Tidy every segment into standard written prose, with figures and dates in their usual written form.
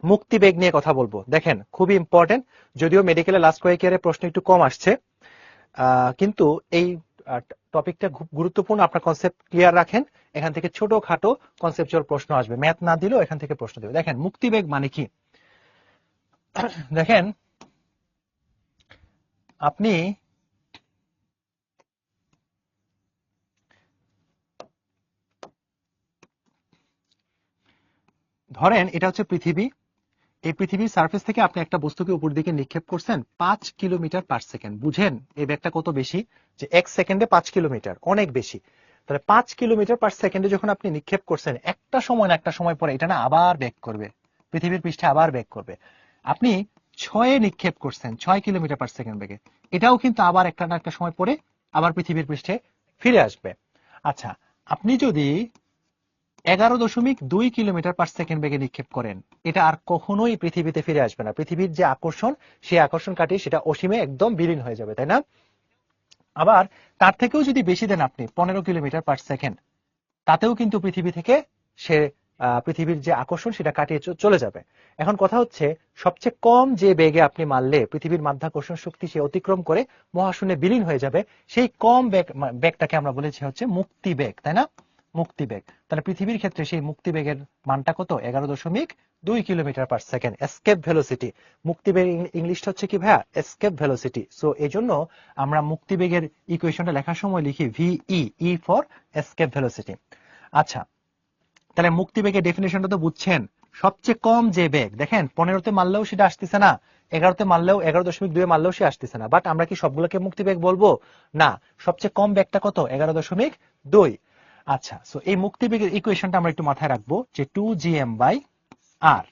মুক্তিবেগ নিয়ে কথা বলবো। দেখেন খুবই ইম্পর্টেন্ট, যদিও মেডিকেলের লাস্ট কয়েক ইয়ারে প্রশ্ন একটু কম আসছে, কিন্তু এই টপিকটা খুব গুরুত্বপূর্ণ। আপনার কনসেপ্ট ক্লিয়ার রাখেন, এখান থেকে ছোটখাটো কনসেপচুয়াল প্রশ্ন আসবে, ম্যাথ না দিলেও এখান থেকে প্রশ্ন দেবে। দেখেন মুক্তিবেগ মানে কি, দেখেন আপনি ধরেন এটা হচ্ছে পৃথিবী, এই পৃথিবীর সার্ফেস থেকে আপনি একটা বস্তুকে উপর দিকে নিক্ষেপ করছেন 5 কিলোমিটার/সেকেন্ড। বুঝেন এই বেগটা কত বেশি, যে 1 সেকেন্ডে 5 কিলোমিটার, অনেক বেশি। তাহলে 5 কিলোমিটার/সেকেন্ডে যখন আপনি নিক্ষেপ করছেন, একটা সময় না একটা সময় পরে এটা না আবার বেগ করবে, পৃথিবীর পৃষ্ঠে আবার বেগ করবে। আপনি 6-এ নিক্ষেপ করছেন 6 কিলোমিটার/সেকেন্ড বেগে, এটাও কিন্তু আবার একটা না একটা সময় পরে আবার পৃথিবীর পৃষ্ঠে ফিরে আসবে। আচ্ছা, আপনি যদি 11.2 কিলোমিটার/সেকেন্ড বেগে নিক্ষেপ করেন, এটা আর কখনোই পৃথিবীতে ফিরে আসবে না। পৃথিবীর যে আকর্ষণ, সেই আকর্ষণ কাটিয়ে সেটা অসীমে একদম বিলীন হয়ে যাবে, তাই না? আবার তার থেকেও যদি বেশি দেন আপনি 15 কিলোমিটার/সেকেন্ড, তাতেও কিন্তু পৃথিবী থেকে সে পৃথিবীর যে আকর্ষণ সেটা কাটিয়ে চলে যাবে। এখন কথা হচ্ছে, সবচেয়ে কম যে বেগে আপনি মারলে পৃথিবীর মাধ্যাকর্ষণ শক্তি সে অতিক্রম করে মহাশূন্যে বিলীন হয়ে যাবে, সেই কম বেগটাকে আমরা বলেছি হচ্ছে মুক্তি বেগ, তাই না? মুক্তি বেগ। তাহলে পৃথিবীর ক্ষেত্রে সেই মুক্তি বেগের মানটা কত? 11.2 কিলোমিটার/সেকেন্ড, এসকেপ ভেলোসিটি। মুক্তি বেগ ইংলিশটা হচ্ছে কি ভাইয়া? Escape velocity. সো এই জন্য আমরা মুক্তি বেগের ইকুয়েশনটা লেখার সময় লিখি ভিই, ই ফর এসকেপ ভেলোসিটি। আচ্ছা, তাহলে মুক্তিবেগের ডেফিনেশনটা তো বুঝছেন। সবচেয়ে কম যে বেগ, দেখেন 15-তে মারলেও সেটা আসতেছে না, 11-তে মারলেও 11.2 মারলেও সে আসতেছে না। বাট আমরা কি সবগুলোকে মুক্তিবেগ বলবো? না, সবচেয়ে কম বেগটা কত? 11.2। আচ্ছা, সো এই মুক্তিবেগের ইকুয়েশনটা আমরা একটু মাথায় রাখবো, যে 2gm/r,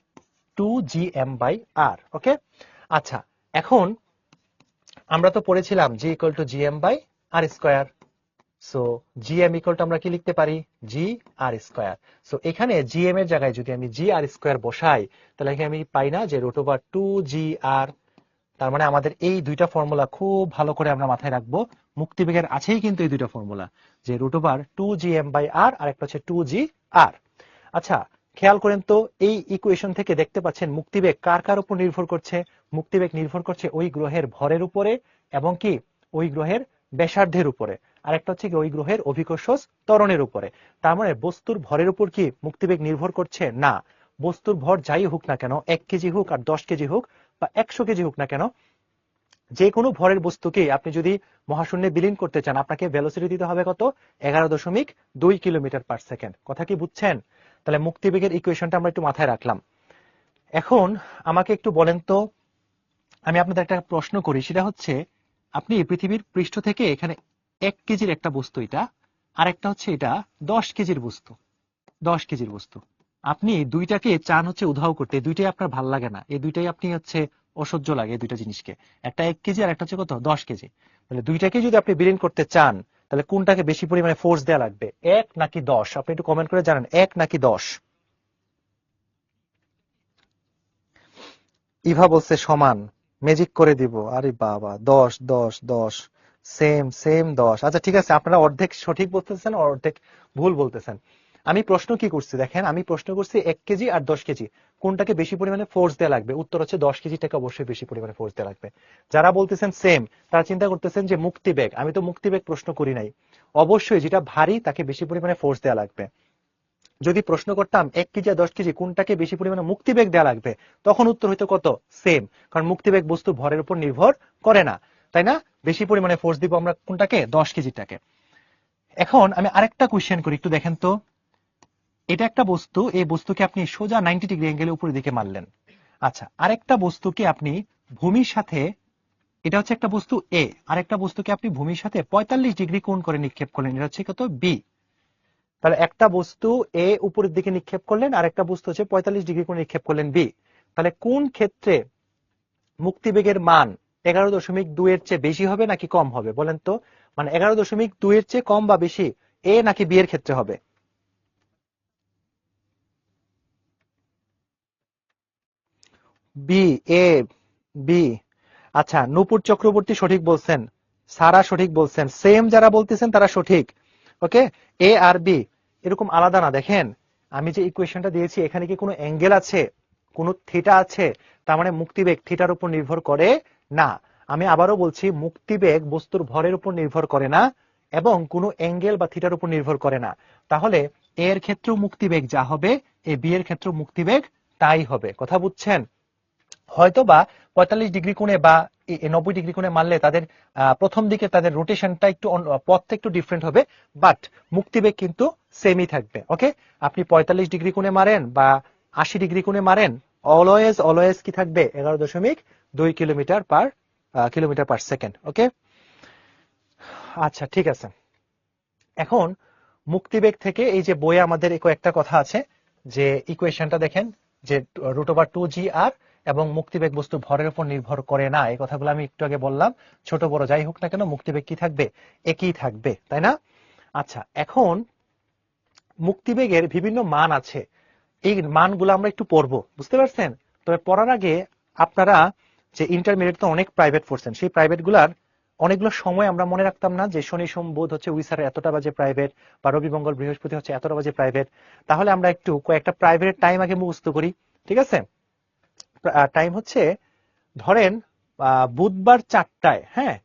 2gm/r। ওকে, আচ্ছা, এখন আমরা তো পড়েছিলাম g = gm/r²। সো gm = আমরা কি লিখতে পারি? gr²। সো এখানে gm এর জায়গায় যদি আমি gr² বসাই, তাহলে এখানে আমি পাই না যে √2gr। তার মানে আমাদের এই দুইটা ফর্মুলা খুব ভালো করে আমরা মাথায় রাখবো। মুক্তিবেগের আছেই কিন্তু এই দুইটা ফর্মুলা, যে √2gm/r আর একটা হচ্ছে 2gr। আচ্ছা, খেয়াল করেন তো, এই ইকুয়েশন থেকে দেখতে পাচ্ছেন মুক্তিবেগ কার কার উপর নির্ভর করছে? মুক্তিবেগ নির্ভর করছে ওই গ্রহের ভরের উপরে, এবং কি ওই গ্রহের ব্যাসার্ধের উপরে, আরেকটা হচ্ছে কি ওই গ্রহের অভিকর্ষজ ত্বরণের উপরে। তার মানে বস্তুর ভরের উপর কি মুক্তিবেগ নির্ভর করছে? না। বস্তুর ভর যাই হোক না কেন, 1 কেজি হোক আর 10 কেজি হোক বা 100 কেজি হোক না কেন, যে কোনো ভরের বস্তুকে আপনি যদি মহাশূন্যে বিলীন করতে চান, আপনাকে ভেলোসিটি দিতে হবে কত? 11.2 কিলোমিটার/সেকেন্ড। কথা কি বুঝছেন? তাহলে মুক্তিবেগের ইকুয়েশনটা আমরা একটু মাথায় রাখলাম। এখন আমাকে একটু বলেন তো, আমি আপনাদের একটা প্রশ্ন করি, সেটা হচ্ছে আপনি পৃথিবীর পৃষ্ঠ থেকে এখানে 1 কেজির একটা বস্তু, এটা আর একটা হচ্ছে এটা 10 কেজির বস্তু, 10 কেজির বস্তু, আপনি দুইটাকে চান হচ্ছে উধাও করতে, দুইটাই আপনার ভাল লাগে না, এই দুইটাই আপনি হচ্ছে অসহ্য লাগে এই দুইটা জিনিসকে, একটা 1 কেজি আর একটা হচ্ছে কত? 10 কেজি। তাহলে দুইটাকে যদি আপনি বিলীন করতে চান, তাহলে কোনটাকে বেশি পরিমাণে ফোর্স দেওয়া লাগবে, 1 নাকি 10? আপনি একটু কমেন্ট করে জানান, 1 নাকি 10? ইভা বলছে সমান, ম্যাজিক করে দিব। আরে বাবা, 10 10 10, সেম সেম 10। আচ্ছা ঠিক আছে, আপনারা অর্ধেক সঠিক বলতেছেন, অর্ধেক ভুল বলতেছেন। আমি প্রশ্ন কি করছি দেখেন, আমি প্রশ্ন করছি 1 কেজি আর 10 কেজি কোনটাকে বেশি পরিমাণে ফোর্স দেওয়া লাগবে। উত্তর হচ্ছে 10 কেজিটাকে অবশ্যই বেশি পরিমাণে ফোর্স দেওয়া লাগবে। যারা বলতেছেন সেম, তারা চিন্তা করতেছেন যে মুক্তিবেগ, আমি তো মুক্তিবেগ প্রশ্ন করি নাই। অবশ্যই যেটা ভারী তাকে বেশি পরিমাণে ফোর্স দেওয়া লাগবে। যদি প্রশ্ন করতাম 1 কেজি আর 10 কেজি কোনটাকে বেশি পরিমাণে মুক্তিবেগ দেওয়া লাগবে, তখন উত্তর হইতো কত? সেম। কারণ মুক্তিবেগ বস্তু ভরের উপর নির্ভর করে না, তাই না? বেশি পরিমাণে ফোর্স দিব আমরা কোনটাকে? 10 কেজিটাকে। এখন আমি আরেকটা কোশ্চেন করি, একটু দেখেন তো। এটা একটা বস্তু, এই বস্তুকে আপনি সোজা 90 ডিগ্রি অ্যাঙ্গেলে উপরের দিকে মারলেন। আচ্ছা, আরেকটা বস্তুকে আপনি ভূমির সাথে, এটা হচ্ছে একটা বস্তু এ, আরেকটা বস্তুকে আপনি ভূমির সাথে 45 ডিগ্রি কোণ করে নিক্ষেপ করলেন, এটা হচ্ছে কত? বি। তাহলে একটা বস্তু এ উপরের দিকে নিক্ষেপ করলেন, আর একটা বস্তু হচ্ছে 45 ডিগ্রি করে নিক্ষেপ করলেন বি। তাহলে কোন ক্ষেত্রে মুক্তিবেগের মান 11.2 এর চেয়ে বেশি হবে নাকি কম হবে বলেন তো? মানে 11.2 এর চেয়ে কম বা বেশি, এ নাকি বি এর ক্ষেত্রে হবে? বি, এ, বি। আচ্ছা, নূপুর চক্রবর্তী সঠিক বলছেন, সারা সঠিক বলছেন, সেম যারা বলতেছেন তারা সঠিক। ওকে, এ আর বি এরকম আলাদা না। দেখেন আমি যে ইকুয়েশনটা দিয়েছি, এখানে কি কোনো অ্যাঙ্গেল আছে? কোনো থিটা আছে, তার মানে মুক্তিবেগ থিটার উপর নির্ভর করে না। আমি আবারও বলছি, মুক্তিবেগ বস্তুর ভরের উপর নির্ভর করে না এবং কোনো অ্যাঙ্গেল বা থিটার উপর নির্ভর করে না। তাহলে এ এর ক্ষেত্রেও মুক্তিবেগ যা হবে, এ বি এর ক্ষেত্রেও মুক্তিবেগ তাই হবে। কথা বুঝছেন? হয়তো বা 45 ডিগ্রি কোণে বা 90 ডিগ্রি কোণে মারলে তাদের প্রথম দিকে তাদের রোটেশনটা একটু পথটা একটু ডিফারেন্ট হবে, বাট মুক্তিবেগ কিন্তু সেমই থাকবে। ওকে, আপনি 45 ডিগ্রি কোণে মারেন বা 80 ডিগ্রি কোণে মারেন, অলওয়েজ অলওয়েজ কি থাকবে? 11.2 কিলোমিটার পার সেকেন্ড। ওকে, আচ্ছা ঠিক আছে। এখন মুক্তিবেগ থেকে এই যে বইয়ে আমাদের কয়েকটা কথা আছে, যে ইকুয়েশনটা দেখেন, যে √2gr এবং মুক্তিবেগ বস্তু ভরের উপর নির্ভর করে না, এই কথাগুলো আমি একটু আগে বললাম। ছোট বড় যাই হোক না কেন, মুক্তিবেগ কি থাকবে? একই থাকবে, তাই না? আচ্ছা, এখন মুক্তিবেগের বিভিন্ন মান আছে, এই মানগুলো আমরা একটু পড়বো, বুঝতে পারছেন? তবে পড়ার আগে আপনারা যে ইন্টারমিডিয়েট তো অনেক প্রাইভেট পড়ছেন, সেই প্রাইভেট গুলার অনেকগুলো সময় আমরা মনে রাখতাম না, যে শনি সোম বুধ হচ্ছে উইসারের এতটা বাজে প্রাইভেট, বা রবি মঙ্গল বৃহস্পতি হচ্ছে এতটা বাজে প্রাইভেট। তাহলে আমরা একটু কয়েকটা প্রাইভেটের টাইম আগে মুখস্থ করি, ঠিক আছে? টাইম হচ্ছে, ধরেন বুধবার 4টায়, হ্যাঁ,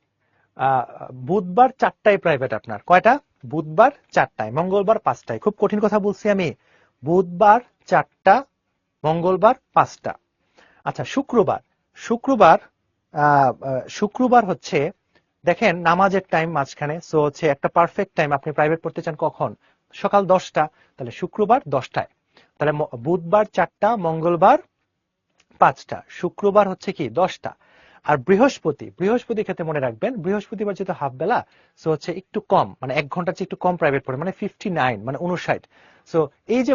আহ, বুধবার 4টায় প্রাইভেট আপনার, কয়টা? বুধবার 4টায়, মঙ্গলবার 5টায়। খুব কঠিন কথা বলছি আমি? বুধবার 4টা, মঙ্গলবার 5টা। আচ্ছা, শুক্রবার, শুক্রবার শুক্রবার হচ্ছে, দেখেন নামাজের টাইম মাঝখানে, সো হচ্ছে একটা পারফেক্ট টাইম। আপনি প্রাইভেট পড়তে চান কখন? সকাল 10টা, তাহলে শুক্রবার 10টায়। তাহলে বুধবার 4টা, মঙ্গলবার 5টা, শুক্রবার হচ্ছে কি 10টা। আর বৃহস্পতি, বৃহস্পতির ক্ষেত্রে মনে রাখবেন, বৃহস্পতিবার যেহেতু হাফ বেলা, সো হচ্ছে একটু কম, মানে 1 ঘন্টার চেয়ে একটু কম প্রাইভেট পড়ে, মানে 59, মানে 59। সো এই যে